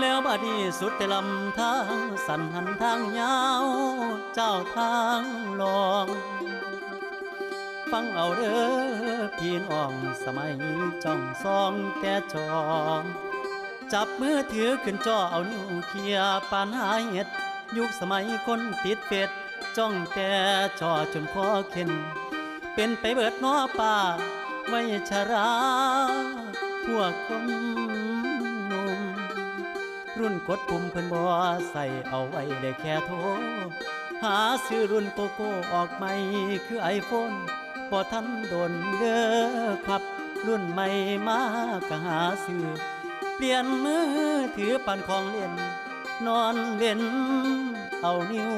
แล้วบัดนี้สุดแต่ลำทางสั่นหันทางยาวเจ้าทางลองฟังเอาเด้อพี่น้องสมัยจ้องซองแต่จองจับมือถือขึ้นจอเอานิ้วเขียปานหาเห็ดยุคสมัยคนติดเฟซจ้องแต่จอจนคอเข็นเป็นไปเบิดน้อป่าไว้ชราพวกคนหนุ่มรุ่นกดปุ่มเพิ่นบ่ใส่เอาไว้ได้แค่โทรหาซื้อรุ่นโกโก้ออกใหม่คือไอโฟนพอทันโดนเด้อครับรุ่นใหม่มาก็หาซื้อเปลี่ยนมือถือปั่นของเล่นนอนเล่นเอานิ้ว